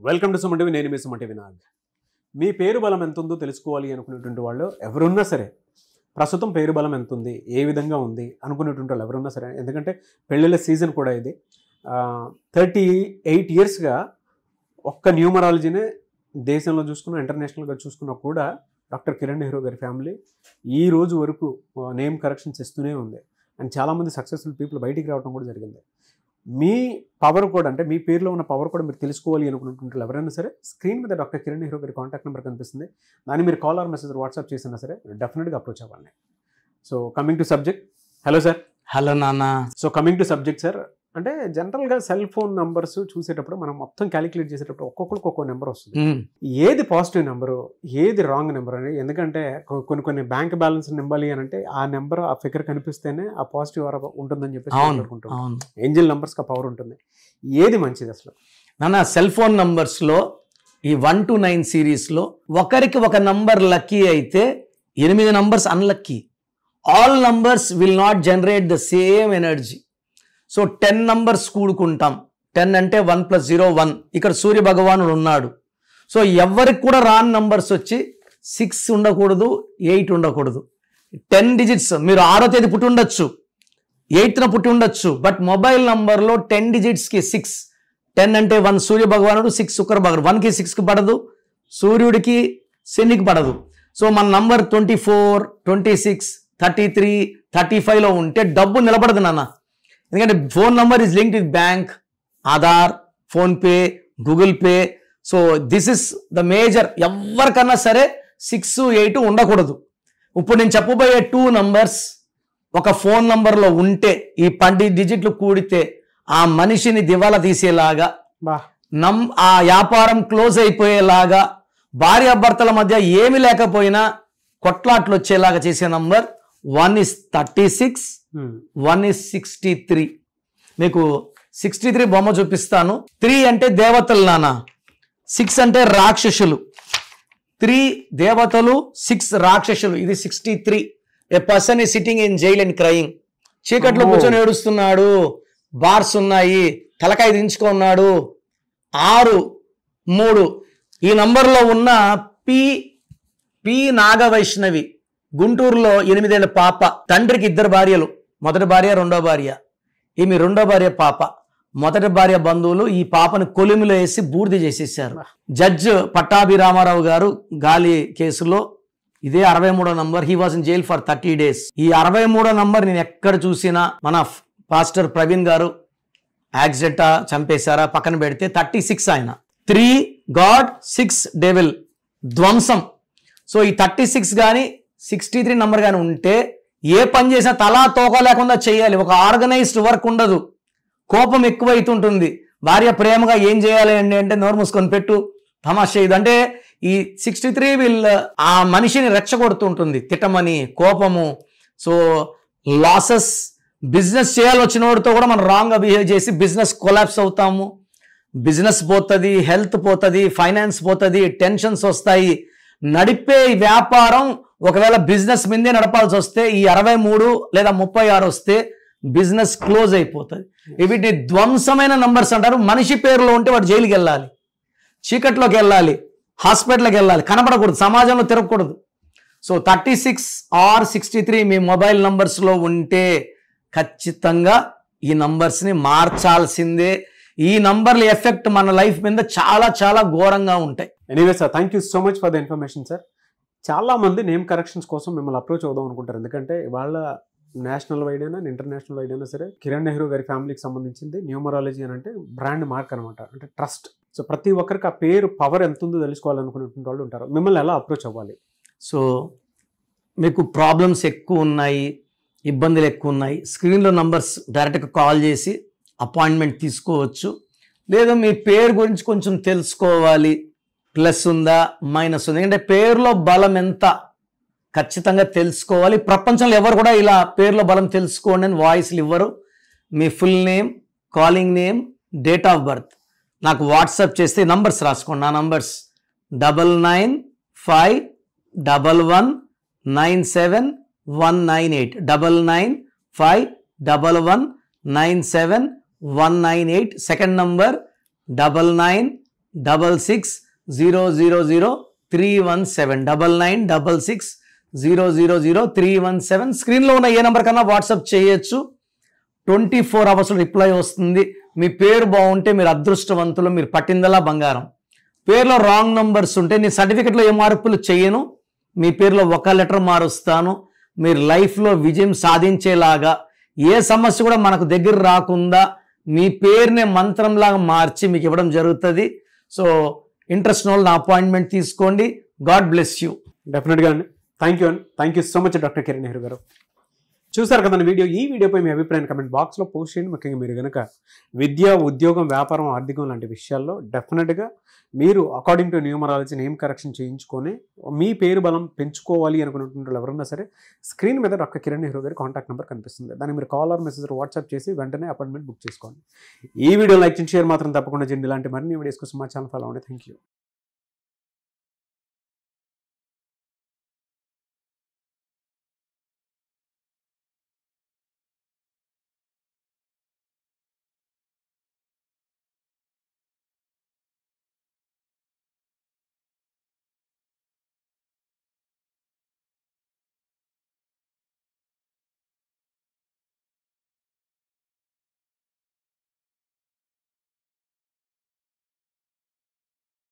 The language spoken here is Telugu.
Welcome to Suman TV. నేను మీ సుమన్ టీవీ నాగ్. మీ పేరు బలం ఎంత ఉందో తెలుసుకోవాలి అనుకునేటువంటి వాళ్ళు ఎవరున్నా సరే, ప్రస్తుతం పేరు బలం ఎంత ఉంది, ఏ విధంగా ఉంది అనుకునేటువంటి వాళ్ళు ఎవరున్నా సరే, ఎందుకంటే పెళ్ళిళ్ళ సీజన్ కూడా ఇది. 38 ఇయర్స్గా ఒక్క న్యూమరాలజీనే దేశంలో చూసుకున్నా, ఇంటర్నేషనల్గా చూసుకున్నా కూడా డాక్టర్ కిరణ్ నెహ్రూ గారి ఫ్యామిలీ ఈ రోజు వరకు నేమ్ కరెక్షన్స్ ఇస్తూనే ఉంది. అండ్ చాలామంది సక్సెస్ఫుల్ పీపుల్ బయటికి రావడం కూడా జరిగింది. మీ పవర్ కూడా, అంటే మీ పేరులో ఉన్న పవర్ కూడా మీరు తెలుసుకోవాలి అనుకుంటుంటే ఎవరైనా సరే, స్క్రీన్ మీద డాక్టర్ కిరణ్ నెహ్రూ గారి కాంటాక్ట్ నెంబర్ కనిపిస్తుంది. దాన్ని మీరు కాల్ ఆర్ మెసేజ్ వాట్సాప్ చేసినా సరే డెఫినెట్గా అప్రోచ్ అవ్వాలి. So coming to subject. Hello sir. Hello నాన్న. So coming to subject sir, అంటే జనరల్గా సెల్ ఫోన్ నెంబర్స్ చూసేటప్పుడు మనం మొత్తం క్యాలిక్యులేట్ చేసేటప్పుడు ఒక్కొక్కరికి ఒక్కో నెంబర్ వస్తుంది. ఏది పాజిటివ్ నెంబరు, ఏది రాంగ్ నెంబర్ అని. ఎందుకంటే కొన్ని బ్యాంక్ బ్యాలెన్స్ నింపాలి అని అంటే ఆ నెంబర్, ఆ ఫిగర్ కనిపిస్తేనే ఆ పాజిటివ్ ఉంటుందని చెప్పేసి అనుకుంటున్నాం. ఏంజిల్ నెంబర్స్కి ఆ పవర్ ఉంటుంది. ఏది మంచిది అసలు నాన్న? సెల్ ఫోన్ నంబర్స్లో ఈ 1 to 9 సిరీస్లో ఒకరికి ఒక నంబర్ లక్కీ అయితే 8 numbers unlucky. All numbers will not generate the same energy. So 10 numbers కూడుకుంటాం. 10 అంటే 1 + 0 1. ఇక్కడ సూర్య భగవానుడు ఉన్నాడు. సో ఎవరికి కూడా రాన్ నంబర్స్ వచ్చి 6 ఉండకూడదు, 8 ఉండకూడదు. 10 డిజిట్స్. మీరు 6వ తేదీ పుట్టి ఉండొచ్చు, 8న పుట్టి ఉండొచ్చు, బట్ మొబైల్ నంబర్లో 10 డిజిట్స్కి 6. 10 అంటే 1 సూర్య భగవానుడు, 6 శుక్ర భగవానుడు. 1కి 6కి పడదు, సూర్యుడికి శనికి పడదు. సో మన నంబర్ 24, 26, 33, 35లో ఉంటే డబ్బు నిలబడదు నాన్న. ఎందుకంటే phone number is linked with bank, Aadhaar, PhonePe, Google pay. So this is the major. ఎవరికన్నా సరే 6, 8 ఉండకూడదు. ఇప్పుడు నేను చెప్పబోయే 2 నంబర్స్ ఒక ఫోన్ నంబర్లో ఉంటే ఈ 10 డిజిట్లు కూడితే ఆ మనిషిని దివాలా తీసేలాగా, ఆ వ్యాపారం క్లోజ్ అయిపోయేలాగా, భార్యాభర్తల మధ్య ఏమి లేకపోయినా కొట్లాట్లు వచ్చేలాగా చేసే నంబర్ 1 is 36, 1 is 63. మీకు 63 బొమ్మ చూపిస్తాను. 3 అంటే దేవతలు నాన్న, 6 అంటే రాక్షసులు. 3 దేవతలు, 6 రాక్షసులు. ఇది 63. ఏ పర్సన్ ఈ sitting in jail and crying. చీకట్లో కూర్చొని ఏడుస్తున్నాడు, బార్స్ ఉన్నాయి, తలకాయ దించుకున్నాడు. 6, 3. ఈ నంబర్లో ఉన్న పి నాగవైష్ణవి, గుంటూరులో 8 ఏళ్ల పాప. తండ్రికి 2 భార్యలు, మొదటి భార్య, రెండో భార్య. ఈమె రెండో భార్య పాప. మొదటి భార్య బంధువులు ఈ పాపను కొలిమిలో వేసి బూడిద చేసేసారు. జడ్జ్ పట్టాభిరామారావు గారు గాలి కేసులో ఇదే 63వ number. He was in jail for 30 days. ఈ 63వ నంబర్ నేను ఎక్కడ చూసినా మన పాస్టర్ ప్రవీణ్ గారు యాక్సిడెంటా, చంపేశారా పక్కన పెడితే 36 ఆయన. 3 గాడ్, 6 డెవిల్, ధ్వంసం. సో ఈ 36 కానీ 63 నంబర్ కానీ ఉంటే ఏ పని చేసినా తలా తోక లేకుండా చేయాలి. ఒక ఆర్గనైజ్డ్ వర్క్ ఉండదు. కోపం ఎక్కువైతుంటుంది. భార్య ప్రేమగా ఏం చేయాలి అంటే నోరు మూసుకొని పెట్టు, తమాషా చేయదు అంటే ఈ 63 ఆ మనిషిని రెచ్చగొడుతుంటుంది. తిట్టమని, కోపము. So losses. బిజినెస్ చేయాలి వచ్చిన వాడితో కూడా మనం రాంగ్గా బిహేవ్ చేసి బిజినెస్ కొలాప్స్ అవుతాము. బిజినెస్ పోతుంది, హెల్త్ పోతుంది, ఫైనాన్స్ పోతుంది, టెన్షన్స్ వస్తాయి. నడిపే వ్యాపారం ఒకవేళ బిజినెస్ మీదే నడపాల్సి వస్తే ఈ 63 లేదా 36 వస్తే బిజినెస్ క్లోజ్ అయిపోతుంది. వీటిని ధ్వంసమైన నంబర్స్ అంటారు. మనిషి పేరులో ఉంటే వాడు జైలుకి వెళ్ళాలి, చీకట్లోకి వెళ్ళాలి, హాస్పిటల్కి వెళ్ళాలి, కనపడకూడదు, సమాజంలో తిరగకూడదు. సో 36 or 63 మీ మొబైల్ నంబర్స్లో ఉంటే ఖచ్చితంగా ఈ నంబర్స్ని మార్చాల్సిందే. ఈ నంబర్ల ఎఫెక్ట్ మన లైఫ్ మీద చాలా చాలా ఘోరంగా ఉంటాయి. Anyway sir, thank you so much for the information sir. చాలామంది నేమ్ కరెక్షన్స్ కోసం మిమ్మల్ని అప్రోచ్ అవుదాం అనుకుంటారు. ఎందుకంటే వాళ్ళ నేషనల్ వైడ్ అయినా ఇంటర్నేషనల్ వైడ్ అయినా సరే కిరణ్ నెహ్రూ గారి ఫ్యామిలీకి సంబంధించింది న్యూమరాలజీ అని అంటే బ్రాండ్ మార్క్ అనమాట, అంటే ట్రస్ట్. సో ప్రతి ఒక్కరికి ఆ పేరు పవర్ ఎంత ఉందో తెలుసుకోవాలనుకునేటువంటి వాళ్ళు ఉంటారు. మిమ్మల్ని ఎలా అప్రోచ్ అవ్వాలి? సో మీకు ప్రాబ్లమ్స్ ఎక్కువ ఉన్నాయి, ఇబ్బందులు ఎక్కువ ఉన్నాయి, స్క్రీన్లో నంబర్స్ డైరెక్ట్గా కాల్ చేసి అపాయింట్మెంట్ తీసుకోవచ్చు. లేదా మీ పేరు గురించి కొంచెం తెలుసుకోవాలి, ప్లస్ ఉందా, మైనస్ ఉందా, ఎందుకంటే పేరులో బలం ఎంత ఖచ్చితంగా తెలుసుకోవాలి. ప్రపంచంలో ఎవరు కూడా ఇలా పేరులో బలం తెలుసుకోండి అని వాయిస్లు ఇవ్వరు. మీ full name, calling name, date of birth నాకు వాట్సాప్ చేస్తే నంబర్స్ రాసుకోండి. నా నంబర్స్ 9951197198, 9951197198. సెకండ్ నంబర్ 99 9966000317 9966000317 స్క్రీన్లో ఉన్న ఏ నెంబర్ కన్నా వాట్సాప్ చేయొచ్చు. 24 అవర్స్లో రిప్లై వస్తుంది. మీ పేరు బాగుంటే మీరు అదృష్టవంతులు, మీరు పట్టిందలా బంగారం. పేరులో రాంగ్ నంబర్స్ ఉంటే నేను సర్టిఫికెట్లో ఏ మార్పులు చేయను, మీ పేరులో ఒక లెటర్ మారుస్తాను. మీరు లైఫ్లో విజయం సాధించేలాగా ఏ సమస్య కూడా మనకు దగ్గర రాకుండా మీ పేరునే మంత్రంలాగా మార్చి మీకు ఇవ్వడం జరుగుతుంది. సో ఇంట్రెస్ట్ ఉన్న వాళ్ళు నా అపాయింట్మెంట్ తీసుకోండి. God bless you. డెఫినెట్గా అండి. థ్యాంక్ యూ అండి. Thank you so much doctor Kiran Nehru గారు. చూసారు కదండి వీడియో. ఈ వీడియోపై మీ అభిప్రాయాన్ని కమెంట్ బాక్స్లో పోస్ట్ చేయండి. ముఖ్యంగా మీరు కనుక విద్య, ఉద్యోగం, వ్యాపారం, ఆర్థికం లాంటి విషయాల్లో డెఫినెట్గా మీరు according to numerology name correction చేయించుకొని మీ పేరు బలం పెంచుకోవాలి అనుకున్నటువంటి వాళ్ళు ఎవరన్నా సరే స్క్రీన్ మీద డాక్టర్ కిరణ్ నెహ్రూ గారి కాంటాక్ట్ నెంబర్ కనిపిస్తుంది. దాన్ని మీరు కాల్ ఆర్ మెసేజ్ వాట్సాప్ చేసి వెంటనే అపాయింట్మెంట్ బుక్ చేసుకోండి. ఈ వీడియో లైక్ చేసి షేర్ మాత్రం తప్పకుండా చేయండి. ఇలాంటి మరిన్ని వీడియోస్ కోసం మా ఛానల్ ఫాలో అవ్వండి. Thank you.